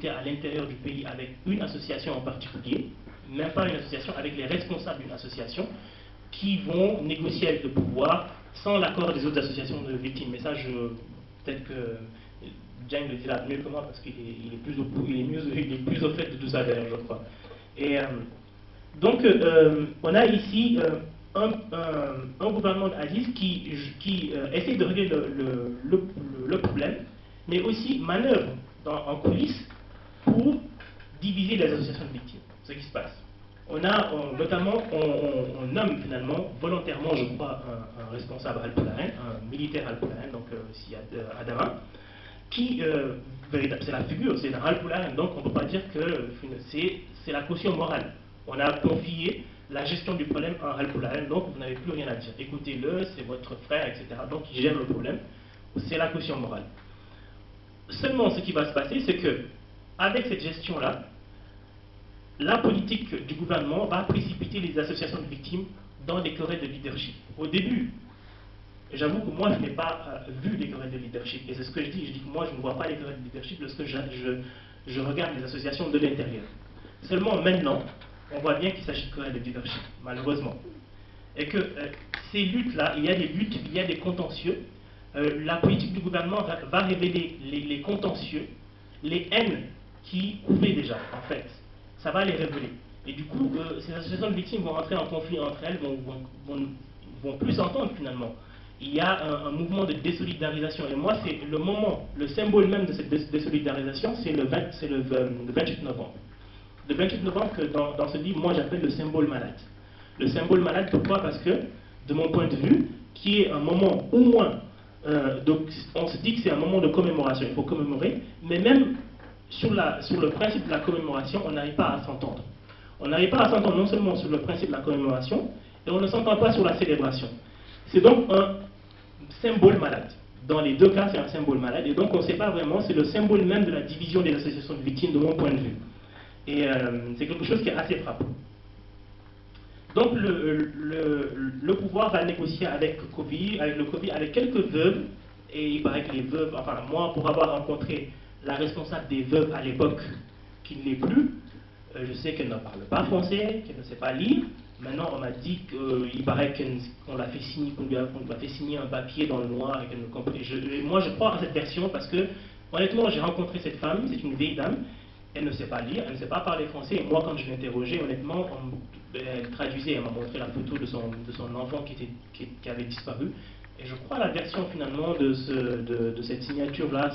à l'intérieur du pays avec une association en particulier, même pas une association, avec les responsables d'une association, qui vont négocier avec le pouvoir sans l'accord des autres associations de victimes. Mais ça, peut-être que Jane le dira mieux que moi parce qu'il est plus au fait de tout ça d'ailleurs, je crois. Et donc, on a ici un gouvernement d'Aziz qui essaie de régler le problème, mais aussi manœuvre en coulisses pour diviser les associations de victimes. Ce qui se passe. Notamment, on nomme finalement, volontairement, je crois, un responsable Al-Poulahen, un militaire Al-Poulahen, donc Adama, qui, c'est la figure, c'est un Al-Poulahen, donc on ne peut pas dire que c'est la caution morale. On a confié la gestion du problème à Al-Poulahen, donc vous n'avez plus rien à dire. Écoutez-le, c'est votre frère, etc. Donc il gère le problème, c'est la caution morale. Seulement, ce qui va se passer, c'est que, avec cette gestion-là, la politique du gouvernement va précipiter les associations de victimes dans des querelles de leadership. Au début, j'avoue que moi, je n'ai pas vu les querelles de leadership. Et c'est ce que je dis. Je dis que moi, je ne vois pas les querelles de leadership lorsque je regarde les associations de l'intérieur. Seulement maintenant, on voit bien qu'il s'agit de querelles de leadership, malheureusement. Et que ces luttes-là, il y a des luttes, il y a des contentieux. La politique du gouvernement va révéler les contentieux, les haines qui couvaient déjà, en fait. Ça va les révéler. Et du coup, ces associations de victimes vont rentrer en conflit entre elles, vont plus s'entendre finalement. Il y a un mouvement de désolidarisation. Et moi, c'est le moment, le symbole même de cette désolidarisation, c'est le 28 novembre. Le 28 novembre, que dans ce livre, moi j'appelle le symbole malade. Le symbole malade, pourquoi? Parce que, de mon point de vue, qui est un moment au moins, donc on se dit que c'est un moment de commémoration, il faut commémorer, mais même sur le principe de la commémoration, on n'arrive pas à s'entendre. On n'arrive pas à s'entendre non seulement sur le principe de la commémoration, et on ne s'entend pas sur la célébration. C'est donc un symbole malade. Dans les deux cas, c'est un symbole malade, et donc on ne sait pas vraiment, c'est le symbole même de la division des associations de victimes, de mon point de vue. Et c'est quelque chose qui est assez frappant. Donc le pouvoir va négocier avec le Kobi, avec quelques veuves, et il paraît que les veuves, enfin moi, pour avoir rencontré la responsable des veuves à l'époque, qui ne l'est plus, je sais qu'elle ne parle pas français, qu'elle ne sait pas lire. Maintenant, on m'a dit qu'il paraît qu'on l'a fait signer, qu'on lui a fait signer un papier dans le noir et qu'elle ne comprend. Moi, je crois à cette version parce que, honnêtement, j'ai rencontré cette femme, c'est une vieille dame, elle ne sait pas lire, elle ne sait pas parler français. Et moi, quand je l'ai interrogée, honnêtement, elle traduisait, elle m'a montré la photo de son enfant qui avait disparu. Et je crois à la version finalement de cette signature-là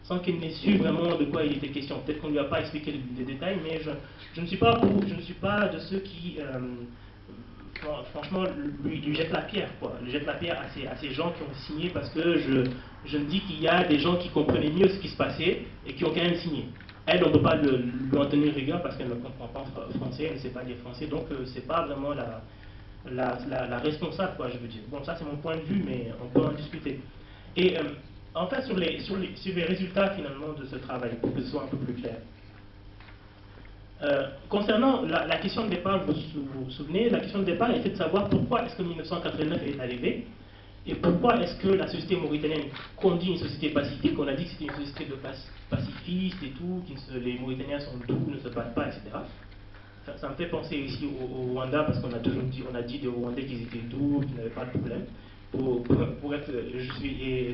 sans qu'elle n'ait su vraiment de quoi il était question. Peut-être qu'on ne lui a pas expliqué les détails, mais je ne suis pas de ceux qui, franchement, lui jettent la pierre, quoi. Lui jettent la pierre à ces gens qui ont signé, parce que je me dis qu'il y a des gens qui comprenaient mieux ce qui se passait et qui ont quand même signé. Elle, on ne peut pas lui en tenir rigueur parce qu'elle ne comprend pas français, elle ne sait pas lire français, donc c'est pas vraiment la responsable, quoi, je veux dire. Bon, ça c'est mon point de vue, mais on peut en discuter. Et en fait, sur les résultats finalement de ce travail, pour que ce soit un peu plus clair. Concernant la question de départ, vous vous souvenez, la question de départ était de savoir pourquoi est-ce que 1989 est arrivé et pourquoi est-ce que la société mauritanienne, qu'on dit une société pacifique, on a dit que c'était une société de pacifistes et tout, les Mauritaniens sont doux, ne se battent pas, etc. Ça me fait penser ici au Rwanda, parce qu'on a toujours dit, des Rwandais qu'ils étaient doux, qu'ils n'avaient pas de problème. Pour être et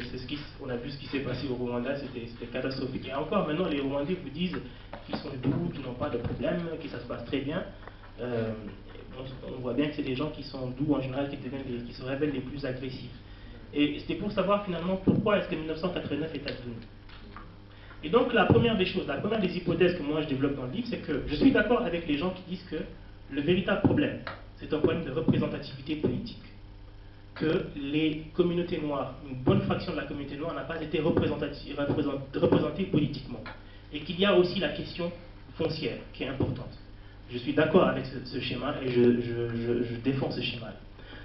on a vu ce qui s'est passé au Rwanda, c'était catastrophique. Et encore maintenant, les Rwandais vous disent qu'ils sont doux, qu'ils n'ont pas de problème, que ça se passe très bien. On voit bien que c'est des gens qui sont doux en général qui se révèlent les plus agressifs. Et c'était pour savoir finalement pourquoi est-ce que 1989 est advenu. Et donc la première des choses, la première des hypothèses que moi je développe dans le livre, c'est que je suis d'accord avec les gens qui disent que le véritable problème, c'est un problème de représentativité politique. Que les communautés noires, une bonne fraction de la communauté noire n'a pas été représentée politiquement. Et qu'il y a aussi la question foncière qui est importante. Je suis d'accord avec ce schéma et je défends ce schéma.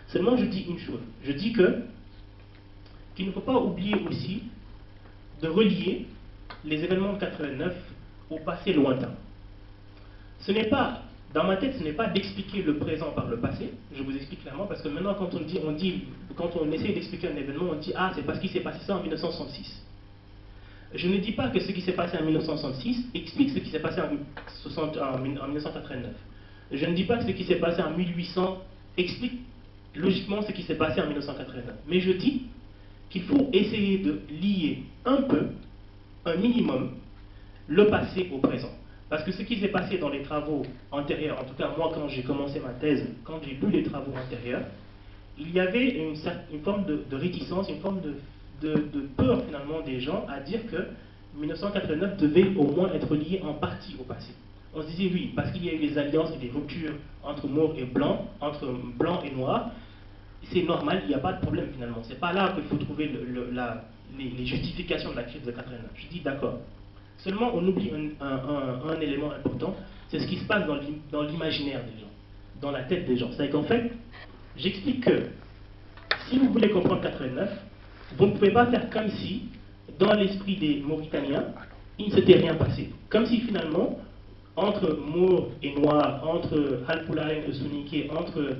Seulement je dis une chose, je dis qu'il ne faut pas oublier aussi de relier les événements de 89 au passé lointain. Ce n'est pas, dans ma tête, ce n'est pas d'expliquer le présent par le passé, je vous explique clairement, parce que maintenant quand on essaie d'expliquer un événement, on dit « Ah, c'est parce qu'il s'est passé ça en 1966 ». Je ne dis pas que ce qui s'est passé en 1966 explique ce qui s'est passé en 1989. Je ne dis pas que ce qui s'est passé en 1800 explique logiquement ce qui s'est passé en 1989. Mais je dis qu'il faut essayer de lier un peu, un minimum, le passé au présent. Parce que ce qui s'est passé dans les travaux antérieurs, en tout cas moi quand j'ai commencé ma thèse, quand j'ai lu les travaux antérieurs, il y avait une forme de réticence, une forme de peur finalement des gens à dire que 1989 devait au moins être lié en partie au passé. On se disait oui, parce qu'il y a eu des alliances et des ruptures entre mauve et blanc, entre blanc et noir, c'est normal, il n'y a pas de problème finalement. C'est pas là qu'il faut trouver les justifications de la crise de 89. Je dis d'accord. Seulement, on oublie un élément important, c'est ce qui se passe dans l'imaginaire des gens, dans la tête des gens. C'est qu'en fait, j'explique que si vous voulez comprendre 89, vous ne pouvez pas faire comme si, dans l'esprit des Mauritaniens, il ne s'était rien passé. Comme si finalement, entre Mour et Noir, entre Halpulaïn et Soninké, entre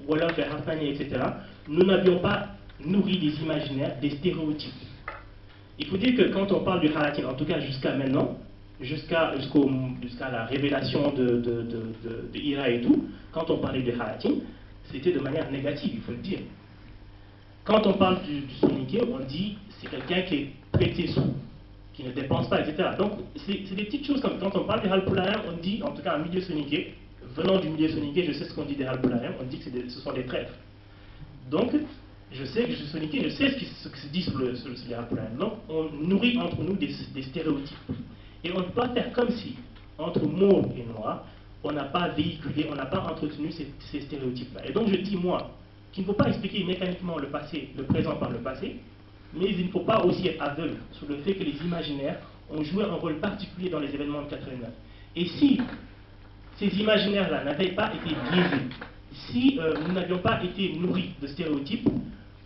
Wolof et Hartani, etc., nous n'avions pas nourri des imaginaires, des stéréotypes. Il faut dire que quand on parle du Halatin, en tout cas jusqu'à maintenant, jusqu'à la révélation de Ira et tout, quand on parlait du Halatin, c'était de manière négative, il faut le dire. Quand on parle du Soninké, on dit c'est quelqu'un qui est prêté sous, qui ne dépense pas, etc. Donc c'est des petites choses comme quand on parle du Halpulaïen, on dit, en tout cas en milieu Soninké, venant du milieu Soninké, je sais ce qu'on dit des Halpulaïens, on dit que ce sont des traîtres. Donc, je sais que je suis Soninké, je sais ce que se dit sur les Halpulaïens. Donc, on nourrit entre nous des stéréotypes. Et on ne peut pas faire comme si, entre mauve et noir, on n'a pas véhiculé, on n'a pas entretenu ces stéréotypes-là. Et donc, je dis, moi, qu'il ne faut pas expliquer mécaniquement le passé, le présent par le passé, mais il ne faut pas aussi être aveugle sur le fait que les imaginaires ont joué un rôle particulier dans les événements de 89. Et si ces imaginaires-là n'avaient pas été biaisés, si nous n'avions pas été nourris de stéréotypes,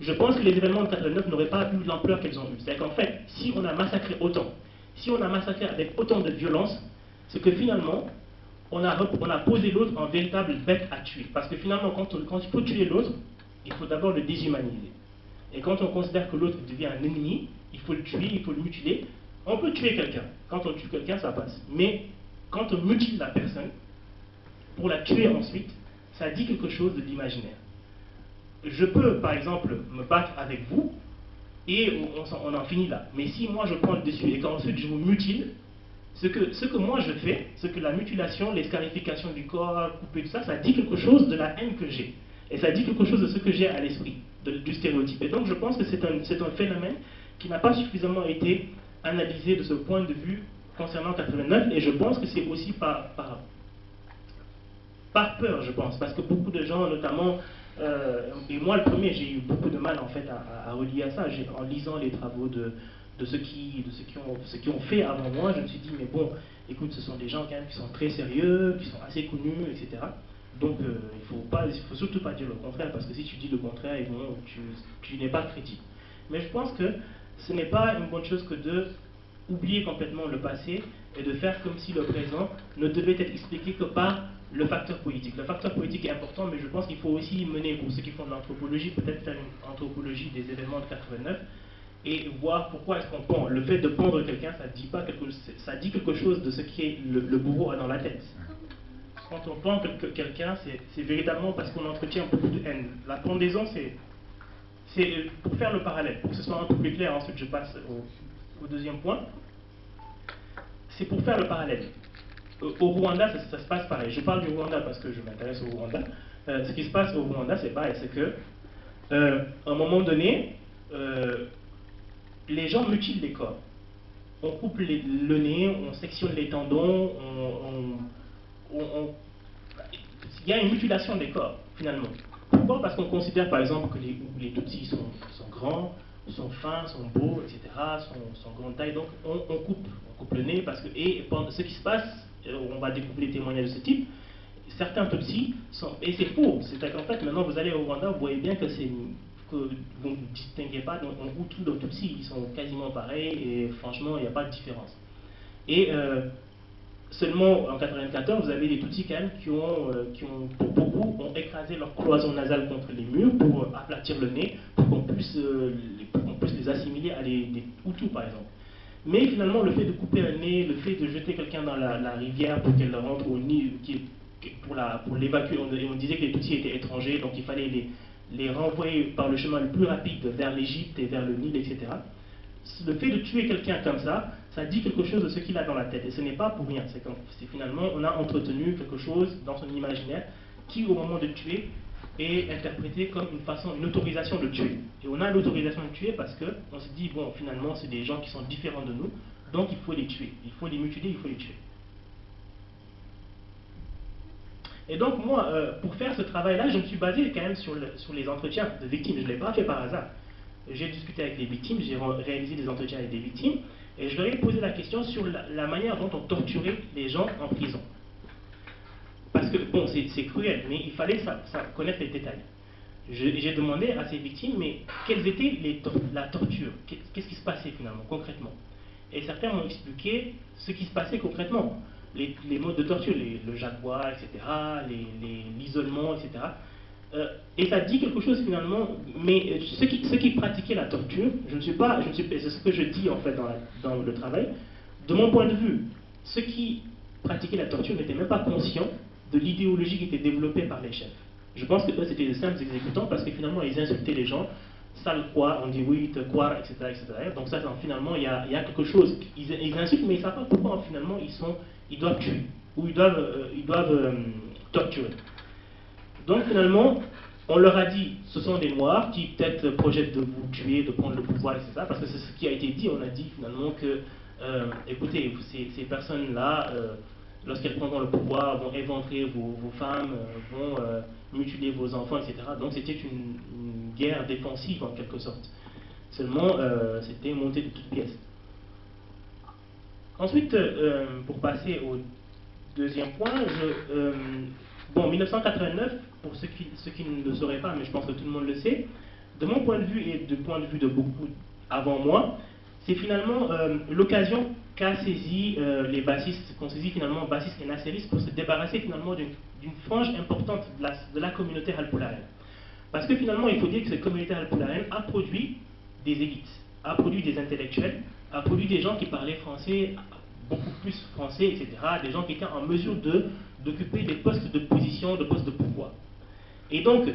je pense que les événements de 89 n'auraient pas eu l'ampleur qu'elles ont eu. C'est-à-dire qu'en fait, si on a massacré autant, si on a massacré avec autant de violence, c'est que finalement, on a posé l'autre en véritable bête à tuer. Parce que finalement, quand il faut tuer l'autre, il faut d'abord le déshumaniser. Et quand on considère que l'autre devient un ennemi, il faut le tuer, il faut le mutiler. On peut tuer quelqu'un. Quand on tue quelqu'un, ça passe. Mais quand on mutile la personne, pour la tuer ensuite, ça dit quelque chose de l'imaginaire. Je peux, par exemple, me battre avec vous, et on en finit là. Mais si moi je prends le dessus et qu'ensuite je vous mutile, ce que moi je fais, ce que la mutilation, les scarifications du corps, couper tout ça, ça dit quelque chose de la haine que j'ai. Et ça dit quelque chose de ce que j'ai à l'esprit, du stéréotype. Et donc je pense que c'est un phénomène qui n'a pas suffisamment été analysé de ce point de vue concernant 89, et je pense que c'est aussi par peur, je pense, parce que beaucoup de gens, notamment, et moi le premier, j'ai eu beaucoup de mal en fait à relier à ça. En lisant les travaux de ceux qui ont fait avant moi, je me suis dit, mais bon, écoute, ce sont des gens quand même qui sont très sérieux, qui sont assez connus, etc. Donc il faut surtout pas dire le contraire, parce que si tu dis le contraire, bon, tu n'es pas critique. Mais je pense que ce n'est pas une bonne chose que de oublier complètement le passé et de faire comme si le présent ne devait être expliqué que par le facteur politique. Le facteur politique est important, mais je pense qu'il faut aussi mener, pour ceux qui font de l'anthropologie, peut-être faire une anthropologie des événements de 89 et voir pourquoi est-ce qu'on pend. Le fait de pendre quelqu'un, ça dit quelque chose de ce qui est le bourreau a dans la tête. Quand on pend quelqu'un, c'est véritablement parce qu'on entretient beaucoup de haine. La pendaison, c'est pour faire le parallèle, pour que ce soit un peu plus clair, ensuite je passe au deuxième point. C'est pour faire le parallèle. Au Rwanda, ça se passe pareil. Je parle du Rwanda parce que je m'intéresse au Rwanda. Ce qui se passe au Rwanda, c'est pareil, c'est que à un moment donné, les gens mutilent les corps. On coupe le nez, on sectionne les tendons, il y a une mutilation des corps, finalement. Pourquoi? Parce qu'on considère, par exemple, que les Tutsis sont grands, sont fins, sont beaux, etc., sont grande taille. Donc, on coupe le nez, parce que, ce qui se passe, on va découvrir des témoignages de ce type, certains Tutsis sont, et c'est faux, c'est-à-dire qu'en fait, maintenant, vous allez au Rwanda, vous voyez bien que vous ne distinguez pas, donc on goûte tous les Tutsis, ils sont quasiment pareils, et franchement, il n'y a pas de différence. Et seulement en 1994, vous avez des Tutsis quand même qui ont, pour beaucoup, ont écrasé leur cloison nasale contre les murs pour aplatir le nez, pour qu'on puisse les assimiler à des Hutus, par exemple. Mais finalement, le fait de couper un nez, le fait de jeter quelqu'un dans la rivière pour qu'elle rentre au nid, pour l'évacuer, on disait que les Tutsis étaient étrangers, donc il fallait les renvoyer par le chemin le plus rapide vers l'Égypte et vers le Nil, etc. Le fait de tuer quelqu'un comme ça dit quelque chose de ce qu'il a dans la tête. Et ce n'est pas pour rien. C'est finalement, on a entretenu quelque chose dans son imaginaire qui, au moment de tuer, est interprété comme une autorisation de tuer. Et on a l'autorisation de tuer parce qu'on se dit, bon, finalement, c'est des gens qui sont différents de nous, donc il faut les tuer. Il faut les mutiler, il faut les tuer. Et donc, moi, pour faire ce travail-là, je me suis basé quand même sur les entretiens de victimes. Je ne l'ai pas fait par hasard. J'ai discuté avec des victimes, j'ai réalisé des entretiens avec des victimes, et je leur ai posé la question sur la manière dont on torturait les gens en prison. Parce que, bon, c'est cruel, mais il fallait connaître les détails. J'ai demandé à ces victimes, mais quelles étaient la torture? Qu'est-ce qui se passait finalement, concrètement? Et certains m'ont expliqué ce qui se passait concrètement. Les modes de torture, le jaguar, etc., l'isolement, etc. Et ça dit quelque chose finalement, mais ceux qui pratiquaient la torture, c'est ce que je dis en fait dans le travail, de mon point de vue, ceux qui pratiquaient la torture n'étaient même pas conscients de l'idéologie qui était développée par les chefs. Je pense que eux c'était de simples exécutants parce que finalement ils insultaient les gens, sale quoi, on dit oui, te quoi, etc., etc. Donc ça finalement il y a quelque chose, ils insultent mais ils ne savent pas pourquoi finalement ils doivent tuer ou ils doivent torturer. Donc finalement, on leur a dit, ce sont des Noirs qui peut-être projettent de vous tuer, de prendre le pouvoir, etc. Parce que c'est ce qui a été dit. On a dit finalement que, écoutez, ces personnes-là, lorsqu'elles prendront le pouvoir, vont éventrer vos femmes, vont mutiler vos enfants, etc. Donc c'était une guerre défensive en quelque sorte. Seulement, c'était monté de toutes pièces. Ensuite, pour passer au deuxième point, bon, 1989, pour ceux qui ne le sauraient pas, mais je pense que tout le monde le sait, de mon point de vue et du point de vue de beaucoup avant moi, c'est finalement l'occasion qu'ont saisi les bassistes, finalement bassistes et nasseristes pour se débarrasser finalement d'une frange importante de la communauté halpolaриenne. Parce que finalement, il faut dire que cette communauté halpolaриenne a produit des élites, a produit des intellectuels, a produit des gens qui parlaient français, beaucoup plus français, etc., des gens qui étaient en mesure d'occuper des postes de position, de postes de pouvoir. Et donc,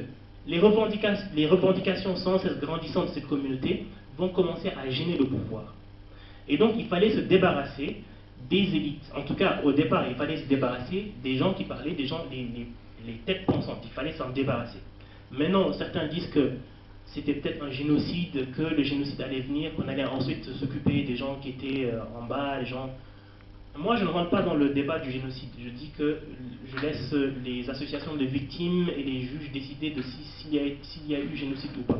les revendications sans cesse grandissantes de cette communauté vont commencer à gêner le pouvoir. Et donc, il fallait se débarrasser des élites. En tout cas, au départ, il fallait se débarrasser des gens qui parlaient, des gens, les têtes pensantes. Il fallait s'en débarrasser. Maintenant, certains disent que c'était peut-être un génocide, que le génocide allait venir, qu'on allait ensuite s'occuper des gens qui étaient en bas, les gens... Moi, je ne rentre pas dans le débat du génocide. Je dis que je laisse les associations de victimes et les juges décider de s'il y a eu génocide ou pas.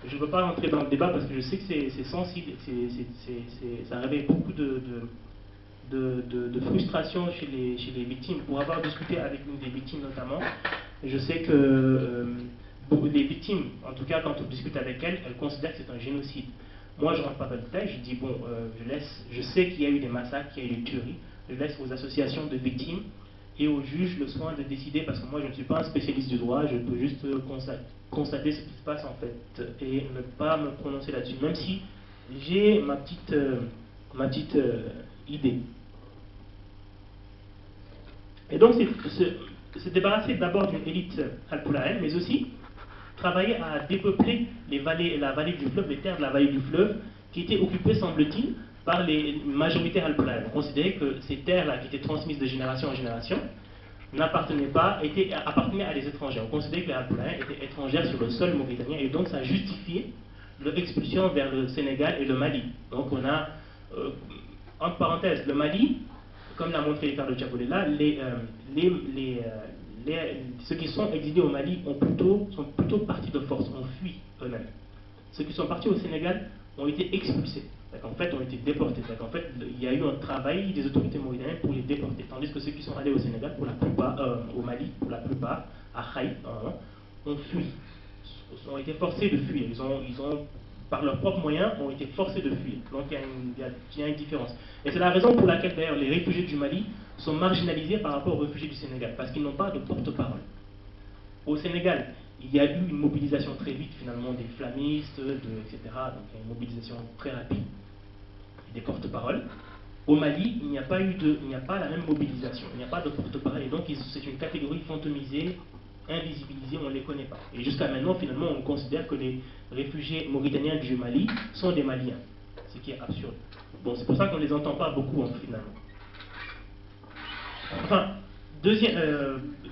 Je ne veux pas rentrer dans le débat parce que je sais que c'est sensible, ça réveille beaucoup de frustration chez les victimes. Pour avoir discuté avec une des victimes notamment, je sais que les victimes, en tout cas quand on discute avec elles, elles considèrent que c'est un génocide. Moi, je ne rentre pas dans le détail, je dis, bon, je sais qu'il y a eu des massacres, qu'il y a eu des tueries, je laisse aux associations de victimes et aux juges le soin de décider, parce que moi, je ne suis pas un spécialiste du droit, je peux juste constater ce qui se passe, en fait, et ne pas me prononcer là-dessus, même si j'ai ma petite idée. Et donc, se débarrasser d'abord d'une élite halpolaриenne, mais aussi travailler à dépeupler la vallée du fleuve, les terres de la vallée du fleuve, qui étaient occupées, semble-t-il, par les majorités halpolaриennes. On considérait que ces terres-là, qui étaient transmises de génération en génération, appartenaient à des étrangers. On considérait que les halpolaриens étaient étrangères sur le sol mauritanien, et donc ça justifiait leur expulsion vers le Sénégal et le Mali. Donc on a, entre parenthèses, le Mali, comme l'a montré Ricardo Chabolella, ceux qui sont exilés au Mali sont plutôt partis de force, ont fui eux-mêmes. Ceux qui sont partis au Sénégal ont été expulsés, en fait ont été déportés. En fait, il y a eu un travail des autorités mauritaniennes pour les déporter. Tandis que ceux qui sont allés au Sénégal, pour la plupart, au Mali, pour la plupart, à Khaï, ont fui, ont été forcés de fuir. Ils ont, par leurs propres moyens, ont été forcés de fuir. Donc il y a une différence. Et c'est la raison pour laquelle d'ailleurs les réfugiés du Mali sont marginalisés par rapport aux réfugiés du Sénégal, parce qu'ils n'ont pas de porte-parole. Au Sénégal, il y a eu une mobilisation très vite finalement des flamistes, etc. Donc il y a une mobilisation très rapide. des porte-paroles. Au Mali, il n'y a pas la même mobilisation, il n'y a pas de porte-parole, et donc c'est une catégorie fantomisée, invisibilisée, on ne les connaît pas. Et jusqu'à maintenant, finalement, on considère que les réfugiés mauritaniens du Mali sont des Maliens, ce qui est absurde. Bon, c'est pour ça qu'on ne les entend pas beaucoup, finalement. Enfin,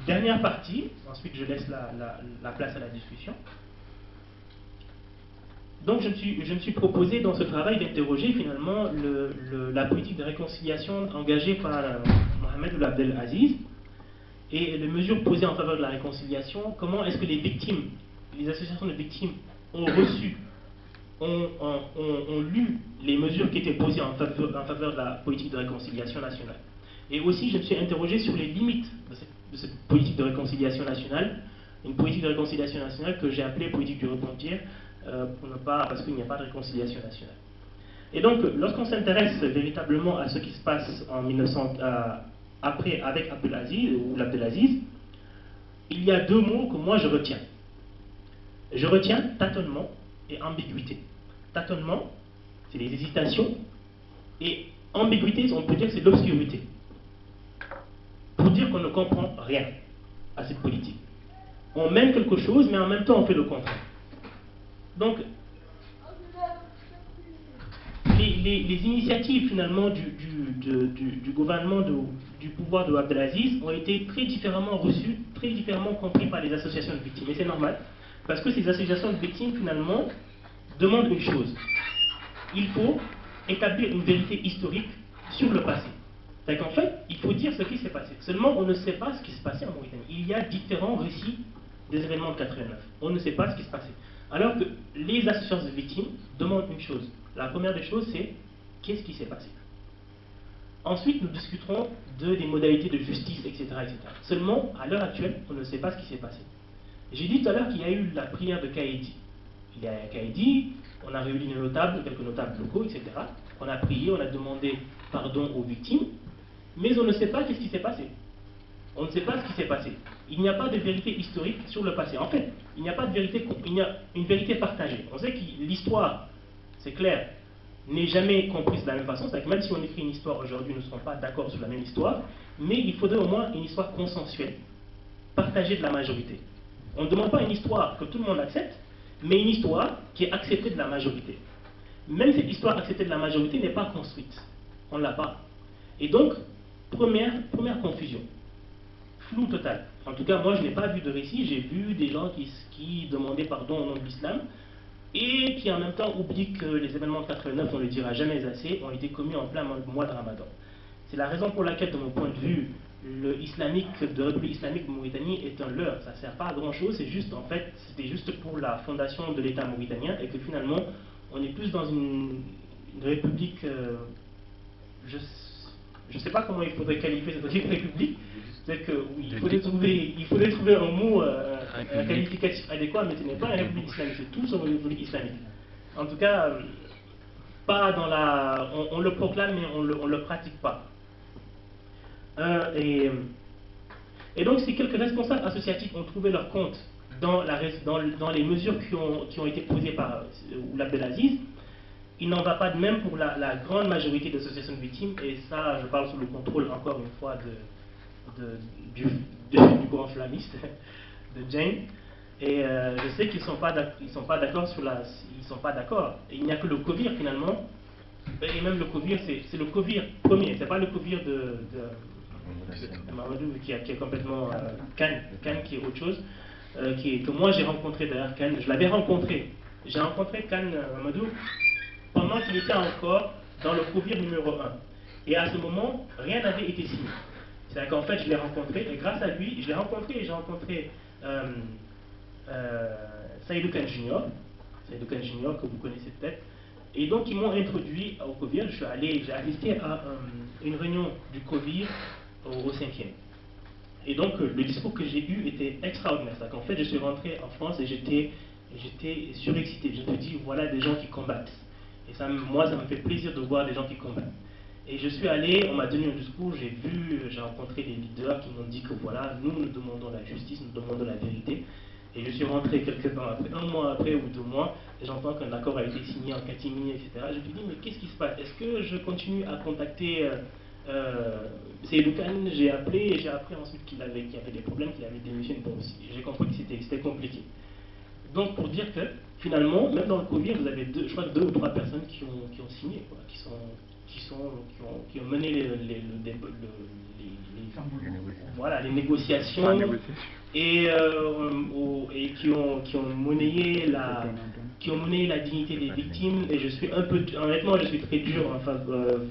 dernière partie, ensuite je laisse la place à la discussion. Donc je me suis proposé dans ce travail d'interroger finalement la politique de réconciliation engagée par Mohamed Ould Abdel Aziz et les mesures posées en faveur de la réconciliation. Comment est-ce que les victimes, les associations de victimes ont reçu, ont lu les mesures qui étaient posées en faveur de la politique de réconciliation nationale. Et aussi je me suis interrogé sur les limites de cette politique de réconciliation nationale, une politique de réconciliation nationale que j'ai appelée politique du repentir, parce qu'il n'y a pas de réconciliation nationale. Et donc, lorsqu'on s'intéresse véritablement à ce qui se passe en 1900, après avec Abdelaziz, ou l'Abdelaziz, il y a deux mots que moi je retiens. Je retiens tâtonnement et ambiguïté. Tâtonnement, c'est les hésitations, et ambiguïté, on peut dire que c'est l'obscurité. Pour dire qu'on ne comprend rien à cette politique. On mène quelque chose, mais en même temps on fait le contraire. Donc, les initiatives finalement du gouvernement, du pouvoir de Abdelaziz ont été très différemment reçues, très différemment comprises par les associations de victimes. Et c'est normal, parce que ces associations de victimes finalement demandent une chose. Il faut établir une vérité historique sur le passé. C'est qu'en fait, il faut dire ce qui s'est passé. Seulement, on ne sait pas ce qui s'est passé en Mauritanie. Il y a différents récits des événements de 89. On ne sait pas ce qui s'est passé. Alors que les associations de victimes demandent une chose. La première des choses, c'est qu'est-ce qui s'est passé. Ensuite, nous discuterons des modalités de justice, etc., etc. Seulement, à l'heure actuelle, on ne sait pas ce qui s'est passé. J'ai dit tout à l'heure qu'il y a eu la prière de Kaïdi. Il y a Kaïdi, on a réuni quelques notables locaux, etc. On a prié, on a demandé pardon aux victimes, mais on ne sait pas qu'est-ce qui s'est passé. On ne sait pas ce qui s'est passé. Il n'y a pas de vérité historique sur le passé. En fait, il n'y a pas de vérité, il y a une vérité partagée. On sait que l'histoire, c'est clair, n'est jamais comprise de la même façon. C'est-à-dire que même si on écrit une histoire aujourd'hui, nous ne serons pas d'accord sur la même histoire, mais il faudrait au moins une histoire consensuelle, partagée de la majorité. On ne demande pas une histoire que tout le monde accepte, mais une histoire qui est acceptée de la majorité. Même cette histoire acceptée de la majorité n'est pas construite. On ne l'a pas. Et donc, première confusion. Flou total. En tout cas, moi, je n'ai pas vu de récit. J'ai vu des gens qui demandaient pardon au nom de l'islam et qui en même temps oublient que les événements de 89, on ne le dira jamais assez, ont été commis en plein mois de Ramadan. C'est la raison pour laquelle, de mon point de vue, le République islamique de Mauritanie est un leurre. Ça ne sert pas à grand chose. C'est juste, en fait, c'était juste pour la fondation de l'État mauritanien et que finalement, on est plus dans une république. Je ne sais pas comment il faudrait qualifier cette république. C'est que oui, il faudrait trouver un mot, un qualificatif adéquat, mais ce n'est pas une république islamique, c'est tout sauf une république islamique. En tout cas, pas dans la. On le proclame, mais on ne le pratique pas. Et donc, si quelques responsables associatifs ont trouvé leur compte dans les mesures qui ont été posées par Ould Abdelaziz, il n'en va pas de même pour la grande majorité d'associations de victimes, et ça, je parle sous le contrôle, encore une fois, du grand flammiste, de Jane. Et je sais qu'ils ne sont pas d'accord sur ils sont pas d'accord. Et il n'y a que le Kovir, finalement, et même le Kovir, c'est le Kovir premier, c'est pas le Kovir de Mamadou qui est complètement Khan qui est autre chose, que moi j'ai rencontré d'ailleurs Khan, je l'avais rencontré. J'ai rencontré Khan Mamadou pendant qu'il était encore dans le Kovir numéro 1. Et à ce moment, rien n'avait été signé. C'est-à-dire qu'en fait, je l'ai rencontré, et grâce à lui, je l'ai rencontré, et j'ai rencontré Saïdou Khan Junior, que vous connaissez peut-être. Et donc, ils m'ont introduit au Kovir. J'ai assisté à une réunion du Kovir au 5e. Et donc, le discours que j'ai eu était extraordinaire. C'est-à-dire qu'en fait, je suis rentré en France et j'étais surexcité. Je me dis, voilà des gens qui combattent. Et ça, moi, ça me fait plaisir de voir des gens qui combattent. Et je suis allé, on m'a donné un discours, j'ai rencontré des leaders qui m'ont dit que voilà, nous demandons la justice, nous demandons la vérité. Et je suis rentré quelque temps après, un mois après ou 2 mois, et j'entends qu'un accord a été signé en catimini, etc. Je me dis, mais qu'est-ce qui se passe? Est-ce que je continue à contacter Seydou Kane? J'ai appelé et j'ai appris ensuite qu'il y avait des problèmes, qu'il avait démissionné. Bon, j'ai compris que c'était compliqué. Donc pour dire que finalement, même dans le Covid, vous avez je crois que 2 ou 3 personnes qui ont signé, quoi, qui ont mené les négociations et qui ont monnayé la dignité des victimes. Et je suis honnêtement, je suis très dur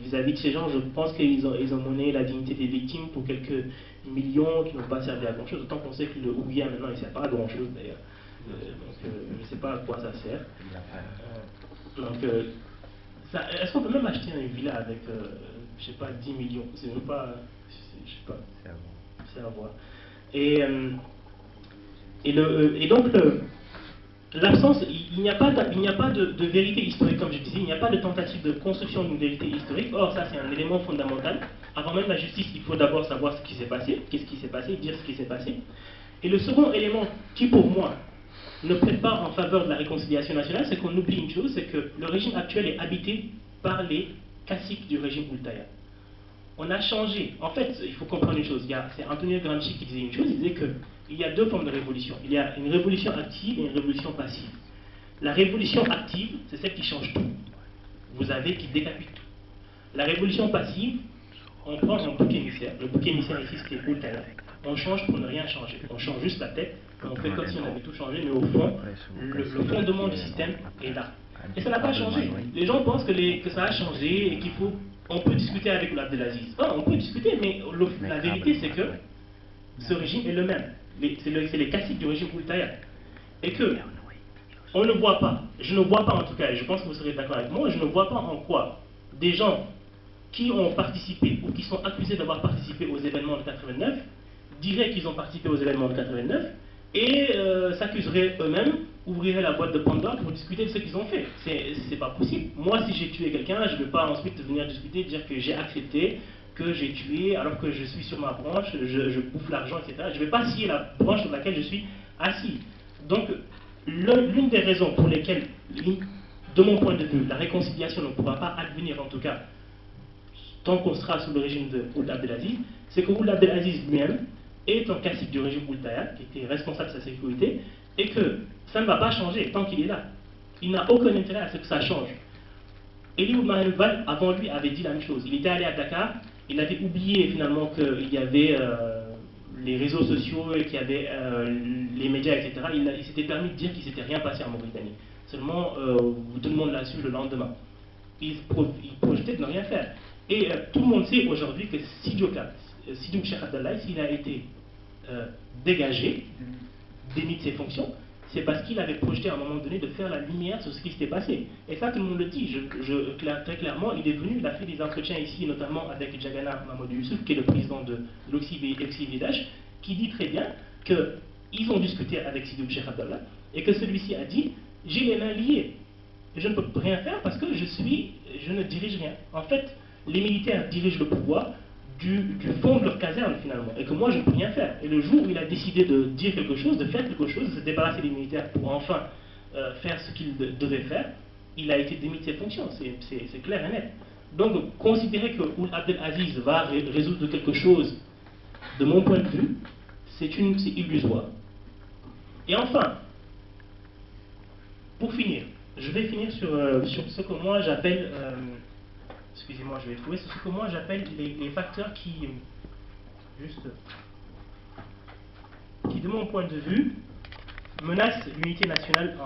vis-à-vis de ces gens. Je pense qu'ils ont monnayé la dignité des victimes pour quelques millions qui n'ont pas servi à grand chose. D'autant qu'on sait que le Ouïa maintenant il ne sert pas à grand chose d'ailleurs. Je ne sais pas à quoi ça sert. Est-ce qu'on peut même acheter une villa avec, je sais pas, 10 millions? C'est même pas, je sais pas. C'est à voir. Et donc, l'absence, il n'y a pas de vérité historique, comme je disais, il n'y a pas de tentative de construction d'une vérité historique. Or, ça, c'est un élément fondamental. Avant même la justice, il faut d'abord savoir ce qui s'est passé, qu'est-ce qui s'est passé, dire ce qui s'est passé. Et le second élément qui, pour moi, ne plaide pas en faveur de la réconciliation nationale, c'est qu'on oublie une chose, c'est que le régime actuel est habité par les caciques du régime Oultaya. On a changé. En fait, il faut comprendre une chose. C'est Antonio Gramsci qui disait une chose, il disait qu'il y a 2 formes de révolution. Il y a une révolution active et une révolution passive. La révolution active, c'est celle qui change tout. Vous avez qui décapite tout. La révolution passive, on prend un bouc émissaire. Le bouc émissaire ici, c'était Oultaya. On change pour ne rien changer. On change juste la tête, on fait comme si on avait tout changé, mais au fond, le fondement du système est là. Et ça n'a pas changé. Les gens pensent que ça a changé et on peut discuter avec Abdelaziz. On peut discuter, mais la vérité c'est que ce régime est le même. C'est les caciques du régime Oultaya. Et que on ne voit pas, je ne vois pas en tout cas, et je pense que vous serez d'accord avec moi, je ne vois pas en quoi des gens qui ont participé ou qui sont accusés d'avoir participé aux événements de 89 diraient qu'ils ont participé aux événements de 89 et s'accuseraient eux-mêmes, ouvriraient la boîte de Pandore pour discuter de ce qu'ils ont fait. C'est pas possible. Moi, si j'ai tué quelqu'un, je ne vais pas ensuite venir discuter, dire que j'ai accepté, que j'ai tué, alors que je suis sur ma branche, je bouffe l'argent, etc. Je ne vais pas scier la branche sur laquelle je suis assis. Donc, l'une des raisons pour lesquelles, de mon point de vue, la réconciliation ne pourra pas advenir, en tout cas, tant qu'on sera sous le régime de Ould Abdelaziz, c'est que Ould Abdelaziz lui-même est un cacique du régime Oultaya, qui était responsable de sa sécurité, et que ça ne va pas changer tant qu'il est là. Il n'a aucun intérêt à ce que ça change. Eli Ould Mahalouval, avant lui, avait dit la même chose. Il était allé à Dakar, il avait oublié finalement qu'il y avait les réseaux sociaux, et qu'il y avait les médias, etc. Il s'était permis de dire qu'il ne s'était rien passé en Mauritanie. Seulement, tout le monde l'a su le lendemain. Il projetait de ne rien faire. Et tout le monde sait aujourd'hui que Sidou Cheikh Abdallah, s'il a été dégagé, démis de ses fonctions, c'est parce qu'il avait projeté à un moment donné de faire la lumière sur ce qui s'était passé. Et ça, tout le monde le dit. Très clairement, il est venu, il a fait des entretiens ici, notamment avec Djagana Mamadou Youssouf, qui est le président de l'Oxy-VDH, qui dit très bien qu'ils ont discuté avec Sidou Cheikh Abdallah et que celui-ci a dit « j'ai les mains liées, je ne peux rien faire parce que je ne dirige rien ». En fait, les militaires dirigent le pouvoir du fond de leur caserne finalement, et que moi je ne peux rien faire. Et le jour où il a décidé de dire quelque chose, de faire quelque chose, de se débarrasser des militaires pour enfin faire ce qu'il devait faire, il a été démis de ses fonctions, c'est clair et net. Donc considérer que Ould Abdelaziz va résoudre quelque chose, de mon point de vue, c'est illusoire. Et enfin, pour finir, je vais finir sur ce que moi j'appelle... excusez-moi, je vais trouver, c'est ce que moi j'appelle les facteurs qui, de mon point de vue, menacent l'unité nationale